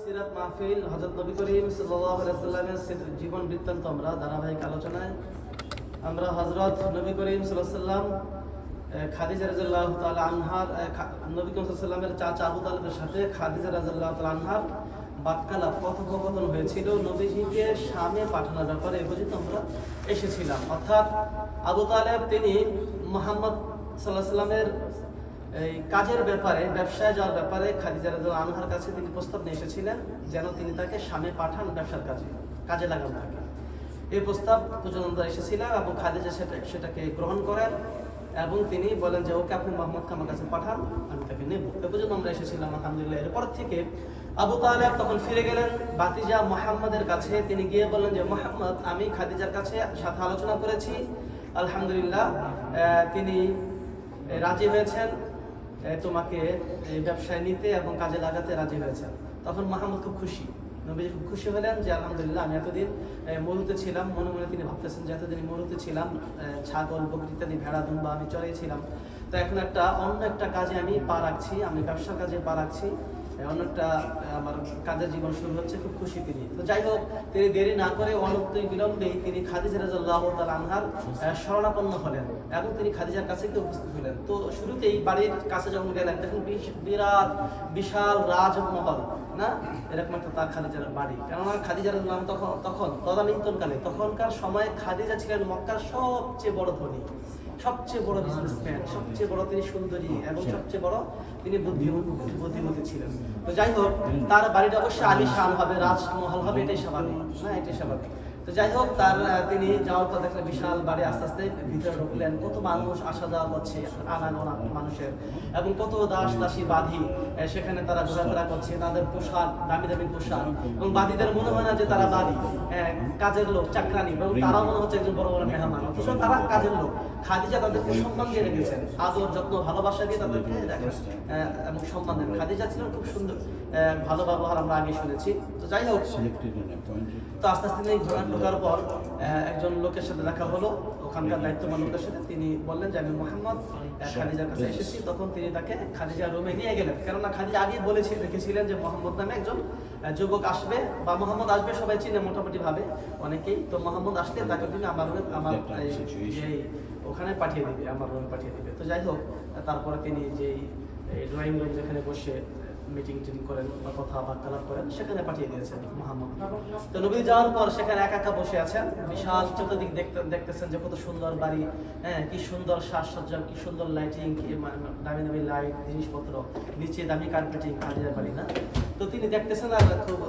সিরাত মাহফিল হযরত নবী করিম সাল্লাল্লাহু আলাইহি ওয়াসাল্লামের জীবন বৃত্তান্ত আমরা ধারাবাহিক আলোচনায় আমরা হযরত নবী করিম সাল্লাল্লাহু আলাইহি ওয়াসাল্লাম খাদিজা রাদিয়াল্লাহু তাআলা আনহার নবী করিম সাল্লাল্লাহু আলাইহি ওয়াসাল্লামের চাচা আবু তালেবের সাথে খাদিজা রাদিয়াল্লাহু তাআলা আনহার বাক্যালাপ কথোপকথন হয়েছিল নবীজিকে শামে পাঠানোর ব্যাপারে এ পর্যন্ত আমরা এসেছিলাম। অর্থাৎ আবু তালেব তিনি মুহাম্মদ সাল্লাল্লাহু আলাইহি ওয়াসাল্লামের এই কাজের ব্যাপারে ব্যবসায় যাওয়ার ব্যাপারে খাদিজা রাদিয়াল্লাহু আনহার কাছে তিনি প্রস্তাব নিয়ে এসেছিলেন যেন তিনি তাকে শামে পাঠান ব্যবসার কাজে লাগান তাকে। এই প্রস্তাব পর্যন্ত এসেছিলেন এবং খাদিজা সেটাকে গ্রহণ করেন এবং তিনি বলেন যে ওকে আপনি মুহাম্মদকে আমার কাছে পাঠান, আমি তাকে নেব। এ পর্যন্ত আমরা এসেছিলাম আলহামদুলিল্লাহ। এরপর থেকে আবু তালেব তখন ফিরে গেলেন ভাতিজা মুহাম্মদের কাছে। তিনি গিয়ে বললেন যে মুহাম্মদ, আমি খাদিজার কাছে সাথে আলোচনা করেছি, আলহামদুলিল্লাহ তিনি রাজি হয়েছেন তোমাকে ব্যবসায় নিতে এবং কাজে লাগাতে রাজি হয়েছেন। তখন মুহাম্মদ খুব খুশি, নবী খুব খুশি হলেন যে আলহামদুলিল্লাহ আমি এতদিন মরুতে ছিলাম। মনে মনে তিনি ভাবতেছেন যে এতদিন মরুতে ছিলাম, ছাগল বকরি ইত্যাদি ভেড়া দুম্বা আমি চড়িয়েছিলাম, তো এখন অন্য একটা কাজে আমি পা রাখছি, আমি ব্যবসার কাজে পা রাখছি, অন্য একটা আমার কাজের জীবন শুরু হচ্ছে। খুব খুশি তিনি। তো যাই হোক, তিনি দেরি না করে অনন্ত বিলম্বেই তিনি খাদিজা রাদিয়াল্লাহু তাআলা আনহার শরণাপন্ন হলেন এবং তিনি খাদিজার কাছে গিয়ে উপস্থিত হলেন। তো শুরুতেই বাড়ির কাছে যখন গেলেন দেখুন বিরাট বিশাল রাজমহল না, এরকম একটা তার খাদিজার বাড়ি। কেননা খাদিজা রাদিয়াল্লাহু তখন তদানীন্তনকালে তখনকার সময়ে খাদিজা ছিলেন মক্কার সবচেয়ে বড় ধনী, সবচেয়ে বড় বিজনেসম্যান, সবচেয়ে বড় তিনি সুন্দরী এবং সবচেয়ে বড় তিনি বুদ্ধিমতী ছিলেন। তো যাই হোক, তার বাড়িটা অবশ্যই আলিশান হবে, রাজমহল হবে, এটাই স্বাভাবিক না, এটাই স্বাভাবিক। তো যাই হোক, তিনি যাওয়ার পর দেখলেন বিশাল বাড়ি। আস্তে আস্তে ভিতরে ঢুকলেন, কত মানুষ আসা যাওয়া করছে, আনাগোনা মানুষের, এবং কত দাস দাসী বাঁধি সেখানে তারা ঘোরাফেরা করছে, তাদের পোশাক দামি দামি পোশাক, এবং বাঁধীদের মনে হয় না যে তারা বাঁধি, কাজের লোক, চাকরানি, এবং তারা মনে হচ্ছে একজন বড় বড় মেহমান, অথচ তারা কাজের লোক। খাদিজা তাদেরকে সম্মান দিয়ে রেখেছেন, আদর যত্ন ভালোবাসা দিয়ে তাদেরকে দেখেন এবং সম্মান দেন। খাদিজা ছিলেন খুব সুন্দর, ভালো ব্যবহার আমরা আগে শুনেছি। তো যাই হোক, তো আস্তে আস্তে ঢোকার পর একজন লোকের সাথে দেখা হলো, ওখানকার দায়িত্ববান লোকের সাথে। তিনি বললেন যে আমি মুহাম্মদ খাদিজার কাছে এসেছি। তখন তিনি তাকে খাদিজার রুমে নিয়ে গেলেন। কেননা খাদিজা আগে রেখেছিলেন যে মুহাম্মদ নামে একজন যুবক আসবে বা মুহাম্মদ আসবে, সবাই চিনে মোটামুটি ভাবে অনেকেই। তো মুহাম্মদ আসলে তাকে তিনি আমার ওখানে পাঠিয়ে দিবে, আমার রুমে পাঠিয়ে দিবে। তো যাই হোক, তারপরে তিনি যে ড্রয়িং রুম যেখানে বসে মিটিং করেন বা কথা বার্তালাপ করেন সেখানে পাঠিয়ে দিয়েছেন মুহাম্মদ। তো নবী যাওয়ার পর সেখানে একা একা বসে আছেন, বিশাল চতুর্দিক দেখতেছেন যে কত সুন্দর বাড়ি, কি সুন্দর সাজসজ্জা, কি সুন্দর লাইটিং, দামি দামি লাইট, জিনিসপত্র, নিচে দামি কার্পেটিং, খাদিজার বাড়ি না। তো তিনি দেখতেছেন আর খুব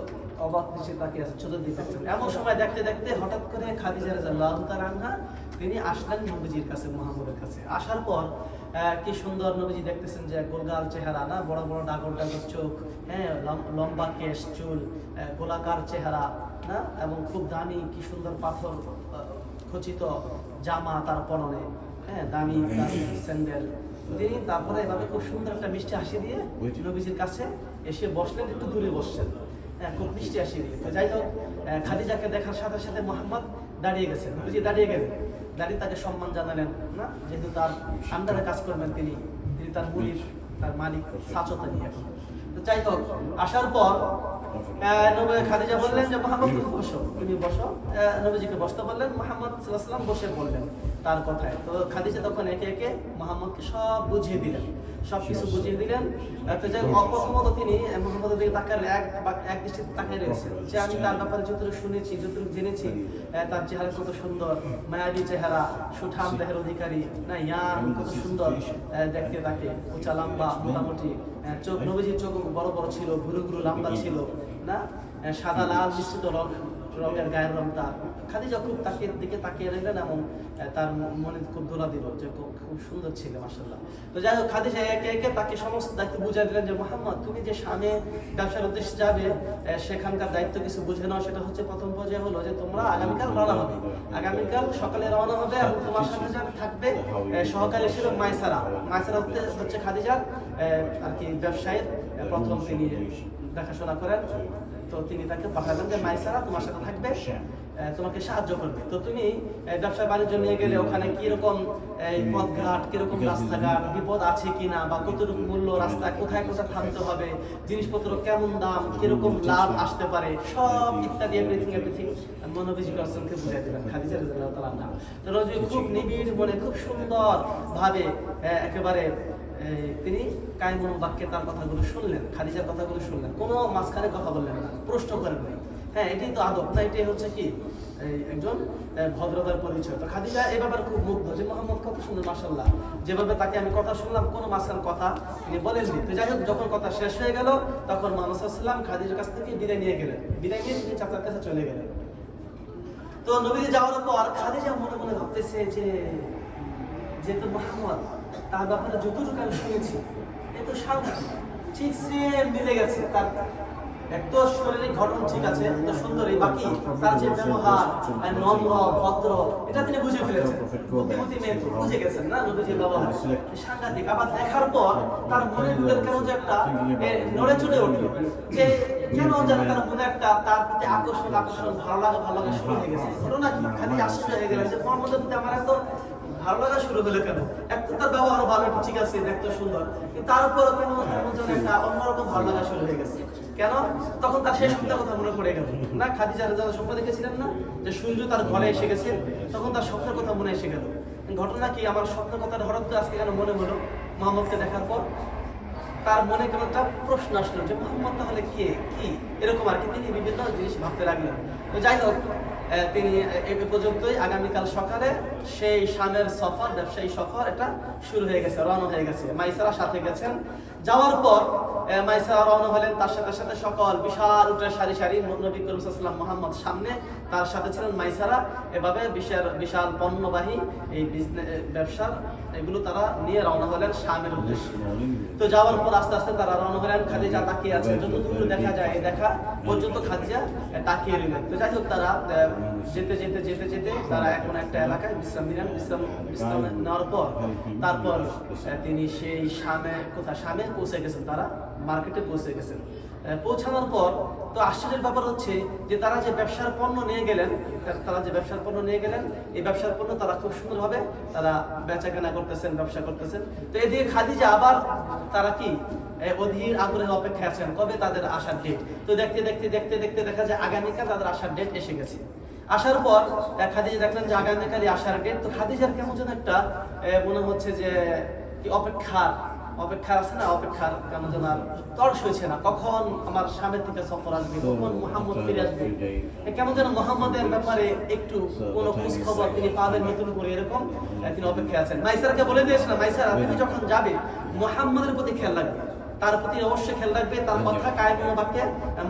অবাক নিচে তাকিয়ে আছেন, চতুর্দিক দেখতেছেন। এমন সময় দেখতে দেখতে হঠাৎ করে খাদিজা রাদিয়াল্লাহু তাআলা আনহা তিনি আসলেন নবীজির কাছে, মুহাম্মদের কাছে। আসার পর কি সুন্দর নবীজি দেখতেছেন যে গোলগাল চেহারা না, বড় বড় ডাগর ডাগর চোখ, লম্বা কেশ, চুল, গোলাকার চেহারা না, এবং খুব দামি কি সুন্দর পাথর খচিত জামা তার পরনে, দামি স্যান্ডেল। তিনি তারপরে এভাবে খুব সুন্দর একটা মিষ্টি হাসি দিয়ে নবীজির কাছে এসে বসলেন, একটু দূরে বসছেন, খুব মিষ্টি হাসি দিয়ে। তো যাই হোক, খাদিজাকে দেখার সাথে সাথে মুহাম্মদ দাঁড়িয়ে গেছেন, নবীজি দাঁড়িয়ে গেলেন, দাঁড়িয়ে তাকে সম্মান জানালেন না, যেহেতু তার আন্ডারে কাজ করবেন তিনি তার মুনির, তার মালিক, সাচতা নিয়ে। তো যাই হোক, আসার পর খাদিজা বললেন যে মুহাম্মদ তুমি বসো, তুমি বসো। নবীজিকে বসতে বললেন, মুহাম্মদ সাল্লাল্লাহু আলাইহি ওয়াসাল্লাম বসে বললেন তার কথায়। তো খাদিজা তখন একে একে মুহাম্মদকে সব বুঝিয়ে দিলেন, সবকিছু বুঝিয়ে দিলেন। তো যাই হোক, প্রথমত তিনি মুহাম্মদের দিকে এক দৃষ্টিতে তাকিয়ে রয়েছেন যে আমি তার ব্যাপারে যতটুকু শুনেছি, যতটুকু জেনেছি, তার চেহারা কত সুন্দর, মায়াবী চেহারা, সুঠাম দেহের অধিকারী না, ইয়াং, কত সুন্দর দেখতে তাকে, উঁচা লম্বা মোটামুটি চোখ, নবীজির চোখ বড় বড় ছিল, ঘুরু ঘুরু লম্বা ছিল না, সাদা লাল মিশ্রিত রঙের গায়ের রং তার। খাদিজা খুব দিকে তাকিয়ে রইলেন এবং তার মনে খুব দোলা দিল যে খুব সুন্দর ছিল মাশাআল্লাহ। তো যাই হোক, খাদিজা একে একে তাকে সমস্ত দায়িত্ব বুঝিয়ে দিলেন যে মুহাম্মদ তুমি যে শামে ব্যবসার উদ্দেশ্যে যাবে, সেখানকার দায়িত্ব কিছু বুঝে নাও। সেটা হচ্ছে প্রথম পর্যায়ে হলো যে তোমরা আগামীকাল রওনা হবে, আগামীকাল সকালে রওনা হবে এবং তোমার সাথে থাকবে সহকারী হিসেবে মাইসারা। মাইসারা হচ্ছে খাদিজার আর কি ব্যবসায়ের প্রথম তিনি দেখাশোনা করেন। তো তিনি তাকে পাঠালেন যে মাইসারা তোমার সাথে থাকবে তোমাকে সাহায্য করবে। তো তুমি ব্যবসা বাণিজ্য নিয়ে গেলে ওখানে কিরকম পথঘাট, কিরকম রাস্তাঘাট, বিপদ আছে কিনা, বা কতটুকু মূল্য, রাস্তা কোথায় কোথায় থামতে হবে, জিনিসপত্র কেমন দাম, কিরকম লাভ আসতে পারে, সব ইত্যাদি এভরিথিং নবীজি রাসূলকে বুঝিয়ে দিলেন খাদিজা রাদিয়াল্লাহু তাআলা আনহা। তো নবী খুব নিবিড় মনে, খুব সুন্দর ভাবে একেবারে তিনি কায়মুল বাক্যে তার কথাগুলো শুনলেন, খাদিজার কথাগুলো শুনলেন, কোনো মাঝখানে কথা বললেন না, প্রশ্ন করেন নাই। হ্যাঁ, এটাই তো আদব না, এটাই হচ্ছে কি একজন ভদ্রতার পরিচয়। তো খাদিজা এই ব্যাপারে খুব মুগ্ধ যে মুহাম্মদ কত সুন্দর, মাশাআল্লাহ, যেভাবে তাকে আমি কথা শুনলাম, কোনো মাঝখানে কথা তিনি বলেননি। তো যাই হোক, যখন কথা শেষ হয়ে গেল তখন মুহাম্মদ সাল্লাল্লাহু আলাইহি ওয়াসাল্লাম খাদিজার কাছ থেকে বিদায় নিয়ে গেলেন, বিদায় নিয়ে তিনি চাচার কাছে চলে গেলেন। তো নবীজি যাওয়ার পর খাদিজা মনে মনে ভাবতেছে যে যেহেতু মুহাম্মদ, তার ব্যাপারে যতটুকু আমি শুনেছি এ তো সাংঘাতিক, ঠিক সেম মিলে গেছে। তার একটু শারীরিক গঠন ঠিক আছে, এত সুন্দরী, বাকি তার যে ব্যবহার নম্র ভদ্র, এটা তিনি বুঝে ফেলেছেন। বুদ্ধিমতী মেয়ে তো বুঝে গেছেন না নবীজির ব্যবহার সাংঘাতিক। আবার দেখার পর তার মনের ভিতরে কেন যে একটা নড়ে চড়ে উঠলো, যে কেন যেন তার মনে একটা তার প্রতি আকর্ষণ ভালো লাগা শুরু হয়ে গেছে। ঘটনা কি, খালি আশ্চর্য হয়ে গেলেন যে মুহাম্মদের প্রতি আমার এত ভালো লাগা শুরু হলো কেন? একটা তার ব্যবহার ভালো, ঠিক আছে, দেখতে সুন্দর, কিন্তু তার উপরও কেন যেন একটা অন্যরকম ভালো লাগা শুরু হয়ে গেছে। কেন? তখন তার সেই স্বপ্নের কথা মনে পড়ে গেল না, খাদিজা রাদিয়াল্লাহু স্বপ্ন দেখেছিলেন না যে সূর্য তার ঘরে এসে গেছে, তখন তার স্বপ্নের কথা মনে এসে গেল। ঘটনা কি, আমার স্বপ্নের কথাটা হঠাৎ করে আজকে কেন মনে হলো মুহাম্মদকে দেখার পর? তার মনে কেন একটা প্রশ্ন আসলো যে মুহাম্মদ তাহলে কে, কি এরকম আর কি। তিনি বিভিন্ন জিনিস ভাবতে লাগলেন। তো যাই হোক, তিনি এ পর্যন্তই। আগামীকাল সকালে সেই শামের সফর, ব্যবসায়ী সফর, এটা শুরু হয়ে গেছে, রওনা হয়ে গেছে। মাইসারা সাথে গেছেন। যাওয়ার পর মাইসারা রওনা হলেন, তার সাথে সাথে সকল বিশাল উটের সারি সারি, নবী করিম সাল্লাল্লাহু আলাইহি ওয়াসাল্লাম মুহাম্মদ সামনে, তার সাথে ছিলেন মাইসারা। এভাবে বিশাল পণ্যবাহী এই ব্যবসার এগুলো তারা নিয়ে রওনা হলেন শামের উদ্দেশ্যে। তো যাওয়ার পর আস্তে আস্তে তারা রওনা হলেন। খাদিজা তাকিয়ে আছে, যতদূর দেখা যায় এই দেখা পর্যন্ত খাদিজা তাকিয়ে রইলেন। তো যাই হোক, তারা যেতে তারা এখন একটা এলাকায় বিশ্রাম নিলেন। বিশ্রাম নেওয়ার পর তারপর তিনি সেই শামে পৌঁছে গেছেন, তারা মার্কেটে পৌঁছে গেছেন। পৌঁছানোর পর তো আশ্চর্যের ব্যাপার হচ্ছে যে তারা যে ব্যবসার পণ্য নিয়ে গেলেন, এই ব্যবসার পণ্য তারা খুব সুন্দরভাবে তারা বেচা কেনা করতেছেন, ব্যবসা করতেছেন। তো এদিকে খাদিজা আবার তারা কি অধীর আগ্রহে অপেক্ষা আছেন কবে তাদের আসার ডেট। তো দেখতে দেখা যায় আগামীকাল তাদের আসার ডেট এসে গেছে। আসার পর খাদিজা দেখলেন যে আগামীকালই আসার ডেট। তো খাদিজার কেমন যেন একটা মনে হচ্ছে যে কি অপেক্ষা আছে না, অপেক্ষার কেমন যেন আর তর্স হয়েছে না, কখন আমার সামনের থেকে সফর আসবে, কখন মুহাম্মদ ফিরে আসবে, কেমন যেন মুহাম্মদের ব্যাপারে একটু কোনো খোঁজ খবর তিনি পাবেন নতুন করে, এরকম তিনি অপেক্ষা আছেন। মাইসারাকে বলে দিয়েছেন, মাইসারা তুমি যখন যাবে মুহাম্মদের প্রতি খেয়াল রাখবে, তার প্রতি অবশ্যই খেয়াল রাখবে, তার কথা কায়মুল বাক্যে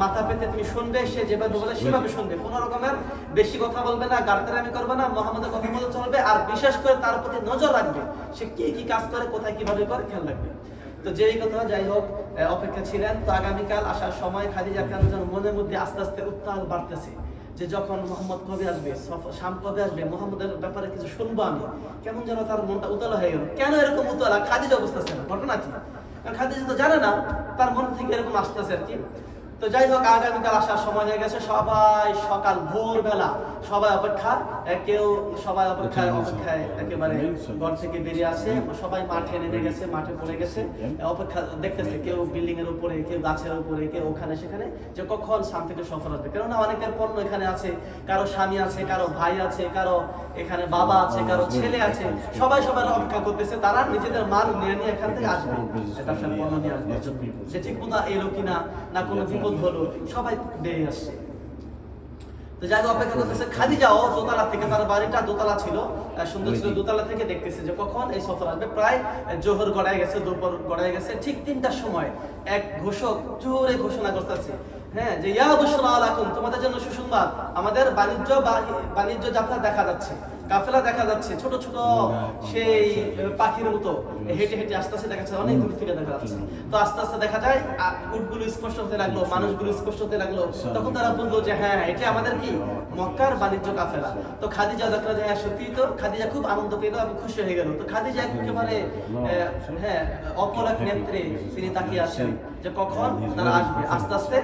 মাথা পেতে তুমি শুনবে, সে যেভাবে বলে সেভাবে শুনবে, কোনো রকমের বেশি কথা বলবে না, গাড়তারামি করবে না, মুহাম্মদের কথা মতো চলবে, আর বিশেষ করে তার প্রতি নজর রাখবে, সে কি কাজ করে, কোথায় কিভাবে করে, খেয়াল রাখবে। তো যেই কথা, যাই হোক, অপেক্ষা ছিলেন। তো আগামীকাল আসার সময় খাদিজা কেন যেন মনের মধ্যে আস্তে আস্তে উত্তাল বাড়তেছে যে যখন মুহাম্মদ কবে আসবে, শাম কবে আসবে, মুহাম্মদের ব্যাপারে কিছু শুনবো আমি, কেমন যেন তার মনটা উতলা হয়ে গেল। কেন এরকম উতলা? খাদিজা বুঝতেছে না ঘটনা কি, কারণ খাদিজা তো জানে না, তার মন থেকে এরকম আসতেছে আর কি। তো যাই হোক, আগামীকাল আসার সময় হয়ে গেছে। সবাই সকাল ভোরবেলা সবাই অপেক্ষায় একেবারে ঘর থেকে বেরিয়ে আসে, সবাই মাঠে নেমে গেছে, মাঠে পড়ে গেছে, অপেক্ষা দেখতেছে, কেউ বিল্ডিং এর উপরে, কেউ গাছের উপরে, কেউ ওখানে সেখানে, যে কখন শাম থেকে সফর আসবে। কেননা অনেকের পণ্য এখানে আছে, কারো স্বামী আছে, কারো ভাই আছে, কারো এখানে বাবা আছে, কারো ছেলে আছে, সবাই অপেক্ষা করতেছে, তারা নিজেদের মাল নিয়ে এখান থেকে আসবে, ব্যবসার পণ্য নিয়ে আসবে। সে ঠিক মতো এলো কিনা, না কোনো বিপদ হলো, সবাই বেরিয়ে আসছে। তো যাই অপেক্ষা করতেছে। খাদিজাও দোতলা থেকে, তার বাড়িটা দোতলা ছিল, সুন্দর ছিল, দোতলা থেকে দেখতেছে যে কখন এই সফর আসবে। প্রায় জোহর গড়ায় গেছে, দুপুর গড়ায় গেছে। ঠিক 3টার সময় এক ঘোষক জোরে ঘোষণা করতেছে, হ্যাঁ, যে ইয়া বুশরা আলাকুম, তোমাদের জন্য সুসংবাদ, আমাদের বাণিজ্য যাত্রা দেখা যাচ্ছে, কাফেলা দেখা যাচ্ছে, ছোট ছোট সেই পাখির মতো হেঁটে হেঁটে আস্তে আস্তে দেখা যাচ্ছে, অনেক দূর থেকে দেখা যাচ্ছে। তো আস্তে আস্তে দেখা যায় উটগুলো স্পষ্ট হতে লাগলো, মানুষগুলো স্পষ্ট হতে লাগলো। তখন তারা বললো যে হ্যাঁ, এটা আমাদের কি মক্কার বাণিজ্য কাফেলা। তো খাদিজা দেখলো যে হ্যাঁ সত্যি, তো খাদিজা খুব আনন্দ পেল এবং খুশি হয়ে গেল। তো খাদিজা একেবারে অপলক নেত্রে তিনি তাকিয়ে আসেন যে কখন তারা আসবে। আস্তে আস্তে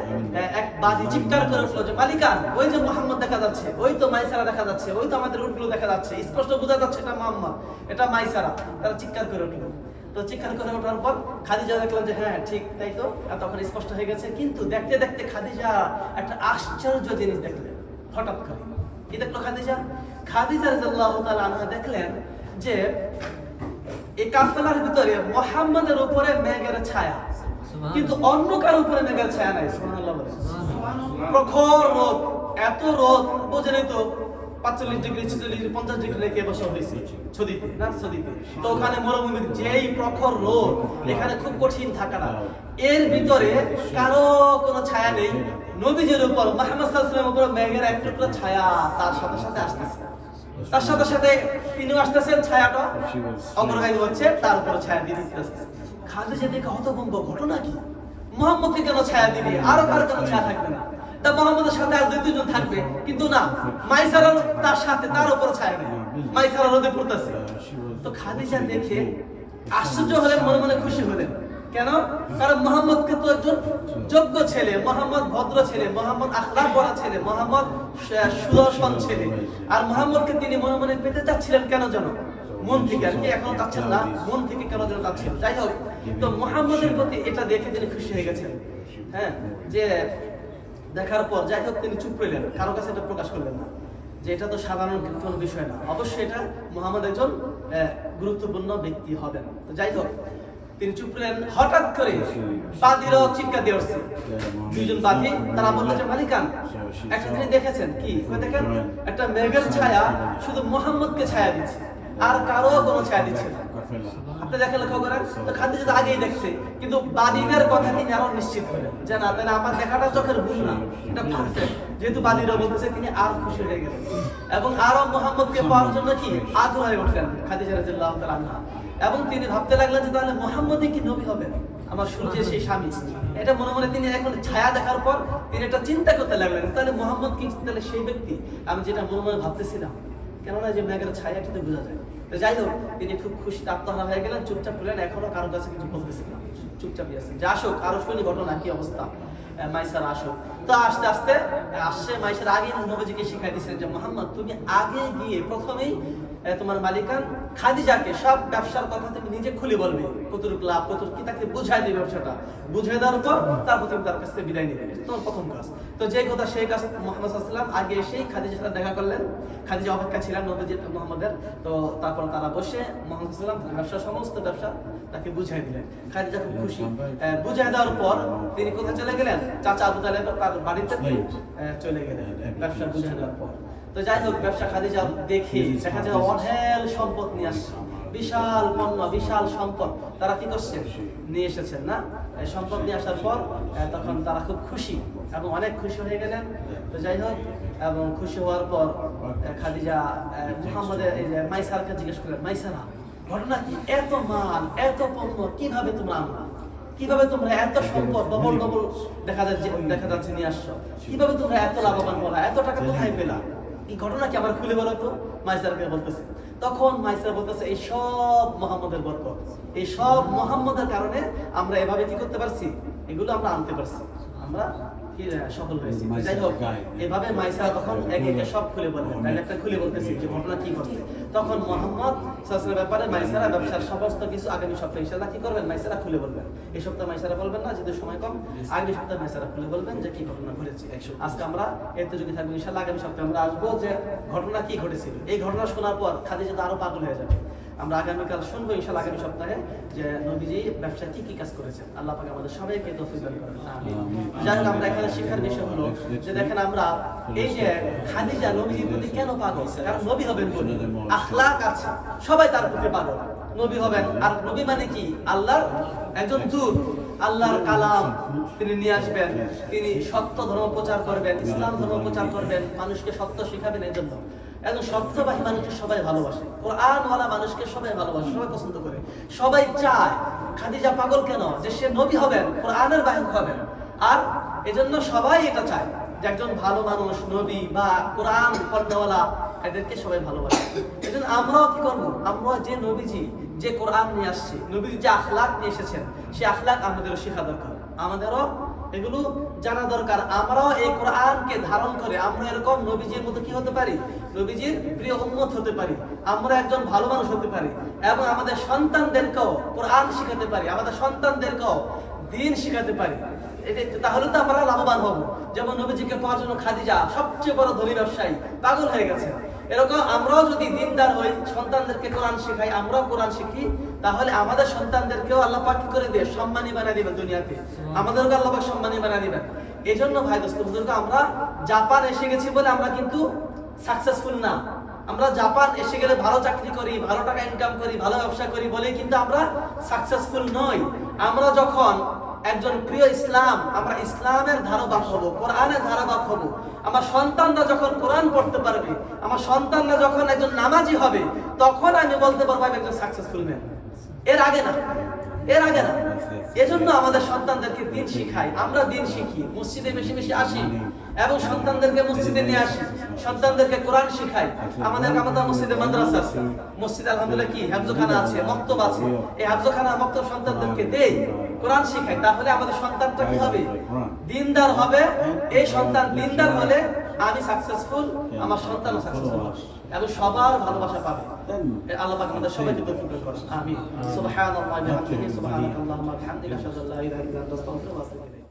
এক বাদী চিৎকার করে উঠলো যে মালিকান, ওই যে মুহাম্মদ দেখা যাচ্ছে, ওই তো মাইসারা দেখা যাচ্ছে, ওই তো আমাদের উটগুলো দেখা যাচ্ছে, স্পষ্ট বোঝা যাচ্ছে এটা মুহাম্মদ, এটা মাইসারা। তারা চিৎকার করে উঠলো। তো চিৎকার করে ওঠার পর খাদিজা দেখলেন যে হ্যাঁ ঠিক তাই তো, তখন স্পষ্ট হয়ে গেছে। কিন্তু দেখতে দেখতে খাদিজা একটা আশ্চর্য জিনিস দেখলেন হঠাৎ করে। কি দেখলো খাদিজা? খাদিজা রাদিয়াল্লাহু তাআলা আনহা দেখলেন যে এই কাফেলার ভিতরে মুহাম্মাদের উপরে মেঘের ছায়া, কিন্তু অন্য কারোর উপরে মেঘের ছায়া নাই। সুবহানাল্লাহ বলে। প্রখর রোদ, এত রোদ বোঝেনি তো 45 ডিগ্রি 46 ডিগ্রি 50 ডিগ্রি রেখে বসা হয়েছে ছদিতে না ছদিতে। তো ওখানে মরুভূমির যেই প্রখর রোদ, এখানে খুব কঠিন থাকাটা, এর ভিতরে কারো কোনো ছায়া নেই। নবীজির উপর মুহাম্মদ সাল্লাল্লাহু আলাইহি ওয়াসাল্লামের উপর মেঘের এক টুকরো ছায়া তার সাথে সাথে আসতেছে, তার সাথে সাথে তিনিও আসতেছেন, ছায়াটা অগ্রগামী হচ্ছে, তার উপর ছায়া দিয়ে দিতেছে। খাদিজা দেখে হতভম্ব, ঘটনা কি? মুহাম্মদকে কেন ছায়া দিবে, আরো কারো কেন ছায়া থাকবে না? তা মুহাম্মদের সাথে আর দুই তিনজন থাকবে, কিন্তু না, মাইসারা তার সাথে, তার উপর ছায়া নেই, মাইসারা রোদে পড়তেছে। তো খাদিজা দেখে আশ্চর্য হলেন, মনে মনে খুশি হলেন। কেন? কারণ মুহাম্মদকে তো একজন যোগ্য ছেলে, মুহাম্মদ ভদ্র ছেলে, মুহাম্মদ আখলাক ভরা ছেলে, মুহাম্মদ সুদর্শন ছেলে, আর মুহাম্মদকে তিনি মনে মনে পেতে চাচ্ছিলেন কেন যেন, মন থেকে আর কি, এখনো চাচ্ছেন না, মন থেকে কেন যেন চাচ্ছেন। যাই হোক, তো মুহাম্মদের প্রতি এটা দেখে তিনি খুশি হয়ে গেছেন। হ্যাঁ, যে দেখার পর যাই হোক তিনি চুপ রইলেন, কারো কাছে এটা প্রকাশ করলেন না যে এটা তো সাধারণ কোনো বিষয় না, অবশ্যই এটা মুহাম্মদ একজন গুরুত্বপূর্ণ ব্যক্তি হবেন। তো যাই হোক তিনি চুপ রইলেন। হঠাৎ করে বাদীরাও চিৎকার দিয়ে উঠছে, দুইজন বাদী, তারা বললো যে মালিকান, একটা তিনি দেখেছেন কি? দেখেন একটা মেঘের ছায়া শুধু মুহাম্মদকে ছায়া দিচ্ছে, আর কারো কোনো ছায়া দিচ্ছে না। আপনি দেখেন, লক্ষ্য করেন। তো খাদিজা তো আগেই দেখছে, কিন্তু বাদীদের কথা তিনি আরো নিশ্চিত হলেন যে না, তাহলে আমার দেখাটা চোখের ভুল না, এটা পারফেক্ট। যেহেতু বাদীরা বলতেছে, তিনি আর খুশি হয়ে গেলেন এবং আরো মুহাম্মদকে পাওয়ার জন্য কি আগ্রহ হয়ে উঠলেন খাদিজা রাদিয়াল্লাহু তাআলা আনহা। এবং তিনি ভাবতে লাগলেন যে তাহলে মুহাম্মদই কি নবী হবেন, আমার সূর্যের সেই স্বামী। এটা মনে মনে তিনি এখন ছায়া দেখার পর তিনি একটা চিন্তা করতে লাগলেন, তাহলে মুহাম্মদ কি তাহলে সেই ব্যক্তি আমি যেটা মনে মনে ভাবতেছিলাম? কেননা যে মেঘের ছায়াটি তো বোঝা যায়। তো যাই হোক, তিনি খুব খুশি, আত্মহারা হয়ে গেলেন, চুপচাপ হলেন, এখনো কারোর কাছে কিছু বলতেছেন না, চুপচাপই আছেন যে আসুক, আরো শুনি ঘটনা কি অবস্থা, মাইসার আসুক। তো আস্তে আস্তে আসছে, মাইসার আগে নবীজিকে শিখাই দিয়েছেন যে মুহাম্মদ তুমি আগে গিয়ে প্রথমেই তোমার মালিকান খাদিজাকে সব ব্যবসার কথা তুমি নিজে খুলে বলবে, কতটুকু লাভ কতটুকু কি, তাকে বুঝাই দিবে, ব্যবসাটা বুঝাই দেওয়ার পর তারপর তুমি তার কাছ থেকে বিদায় নিবে, তোমার প্রথম কাজ। তো যে কথা সেই কাজ মুহাম্মদ সাল্লাল্লাহু আলাইহি ওয়াসাল্লাম আগে এসেই খাদিজার সাথে দেখা করলেন। খাদিজা অপেক্ষা ছিলেন নবীজি মুহাম্মদের। তো তারপর তারা বসে মুহাম্মদ সাল্লাল্লাহু আলাইহি ওয়াসাল্লাম ব্যবসা, সমস্ত ব্যবসা তাকে বুঝাই দিলেন। খাদিজা খুব খুশি। বুঝাই দেওয়ার পর তিনি কোথায় চলে গেলেন? চাচা আবু তালেব তার বাড়িতে চলে গেলেন ব্যবসা বুঝাই দেওয়ার পর। তো যাই হোক, ব্যবসা খাদিজা দেখে দেখা যায় অঢেল সম্পদ নিয়ে আসছে, বিশাল পণ্য, বিশাল সম্পদ তারা কি করছেন, নিয়ে এসেছেন না। সম্পদ নিয়ে আসার পর তখন তারা খুব খুশি এবং অনেক খুশি হয়ে গেলেন। তো যাই হোক, এবং খুশি হওয়ার পর খাদিজা মুহাম্মদের মাইসারকে জিজ্ঞেস করলেন, মাইসারা ঘটনা কি, এত মাল এত পণ্য কিভাবে তোমরা আনলা, কিভাবে তোমরা এত সম্পদ ডবল ডবল দেখা যাচ্ছে নিয়ে আসছো, কিভাবে তোমরা এত লাভবান হলা, এত টাকা কোথায় পেলা, এই ঘটনা কি আমার খুলে বলো তো? মাইসারকে বলতেছে। তখন মাইসার বলতেছে, এই সব মুহাম্মদের বরকত, এই সব মুহাম্মদের কারণে আমরা এভাবে কি করতে পারছি, এগুলো আমরা আনতে পারছি, আমরা কি সফল হয়েছি। যাই হোক, এভাবে মাইসারা তখন একে একে সব খুলে বললেন, একটা খুলে বলতেছি যে ঘটনা কি ঘটছে। তখন মুহাম্মদ সাল্লাল্লাহু আলাইহি ওয়াসাল্লামের ব্যাপারে মাইসারা ব্যবসার সমস্ত কিছু আগামী সপ্তাহে ইনশাআল্লাহ কি করবেন, মাইসারা খুলে বলবেন। এই সপ্তাহে মাইসারা বলবেন না, যেহেতু সময় কম, আগামী সপ্তাহে মাইসারা খুলে বলবেন যে কি ঘটনা ঘটেছে। আজকে আমরা এতে যদি থাকবো ইনশাআল্লাহ, আগামী সপ্তাহে আমরা আসবো যে ঘটনা কি ঘটেছিল। এই ঘটনা শোনার পর খাদিজা তো আরো পাগল হয়ে যাবে। আমরা আগামীকাল শুনবো ইনশাআল্লাহ, আগামী সপ্তাহে যে নবীজি ব্যবসায় কি কি কাজ করেছেন। আল্লাহ পাক আমাদের সবাইকে তৌফিক দান করেন, আমিন। যাই হোক, আমরা এখানে শিক্ষার বিষয় হলো যে দেখেন আমরা এই যে খাদিজা নবীজির প্রতি কেন পাগল, কারণ নবী হবেন বলে আখলাক আছে, সবাই তার প্রতি পাগল। নবী হবেন, আর নবী মানে কি, আল্লাহর একজন দূত, আল্লাহর কালাম তিনি নিয়ে আসবেন, তিনি সত্য ধর্ম প্রচার করবেন, ইসলাম ধর্ম প্রচার করবেন, মানুষকে সত্য শিখাবেন। এই জন্য একজন সত্যবাহী মানুষকে সবাই ভালোবাসে, কোরআনওয়ালা মানুষকে সবাই ভালোবাসে, সবাই পছন্দ করে, সবাই চায়। খাদিজা পাগল কেন, যে সে নবী হবেন, কোরআনের বাহক হবেন, আর এজন্য সবাই এটা চায় যে একজন ভালো মানুষ, নবী বা কোরআন পড়নেওয়ালা, এদেরকে সবাই ভালোবাসে। এজন্য আমরাও কি করব? আমরা যে নবীজি যে কোরআন নিয়ে আসছে, নবীজি যে আখলাক নিয়ে এসেছেন, সেই আখলাক আমাদেরও শেখা দরকার, আমাদেরও এগুলো জানা দরকার। আমরাও এই কোরআনকে ধারণ করে আমরা এরকম নবীজির মতো কি হতে পারি? নবীজির প্রিয় উম্মত হতে পারি, আমরা একজন ভালো মানুষ হতে পারি এবং আমাদের সন্তানদেরকেও কোরআন শিখাতে পারি, আমাদের সন্তানদেরকেও দ্বীন শিখাতে পারি। তাহলে তো আমরা লাভবান হব। যেমন নবীজিকে পাওয়ার জন্য খাদিজা সবচেয়ে বড় ধনী ব্যবসায়ী পাগল হয়ে গেছে। এরকম আমরাও যদি দিনদার হই, সন্তানদেরকে কোরআন শেখাই, আমরাও কোরআন শিখি, তাহলে আমাদের সন্তানদেরকেও আল্লাহ পাক কি করে দিয়ে সম্মানী বানিয়ে দিবেন দুনিয়াতে, আমাদেরকে আল্লাহ পাক সম্মানী বানিয়ে দিবেন। এই জন্য ভাই দোস্ত বুজুর্গ, আমরা জাপান এসে গেছি বলে আমরা কিন্তু সাকসেসফুল না। আমরা জাপান এসে গেলে ভালো চাকরি করি, ভালো টাকা ইনকাম করি, ভালো ব্যবসা করি বলেই কিন্তু আমরা সাকসেসফুল নই। আমরা যখন একজন প্রিয় ইসলাম, আমরা ইসলামের ধারবাক হব, কোরআনের ধারবাক হব, আমার সন্তানরা যখন কোরআন পড়তে পারবে, আমার সন্তানরা যখন একজন নামাজি হবে, তখন আমি বলতে পারবো আমি একজন সাকসেসফুল ম্যান। এর আগে না, এর আগে না। এজন্য আমাদের সন্তানদেরকে দিন শিখাই, আমরা দিন শিখি, মসজিদে বেশি বেশি আসি এবং সন্তানদেরকে মসজিদে নিয়ে আসি, সন্তানদেরকে কোরআন শিখাই। আমাদের মসজিদে মাদ্রাসা আছে, মসজিদে আলহামদুলিল্লাহ কি হাফজখানা আছে, মক্তব আছে। এই হাফজখানা মক্তব সন্তানদেরকে দেই, কোরআন শিখাই, তাহলে আমাদের সন্তানটা কি হবে? দিনদার হবে। এই সন্তান দিনদার হলে আমি সাকসেসফুল, আমার সন্তানও সাকসেসফুল এবং সবার ভালোবাসা পাবে। আল্লাহ পাক আমাদের সবাইকে তৌফিক দান করুন। আমিন। সুবহানাল্লাহি ওয়া বিহামদিহি, সুবহানাকাল্লাহুম্মা ওয়া বিহামদিকা, আশহাদু আল্লা ইলাহা ইল্লা আনতা, আস্তাগফিরুকা ওয়া আতুবু ইলাইক।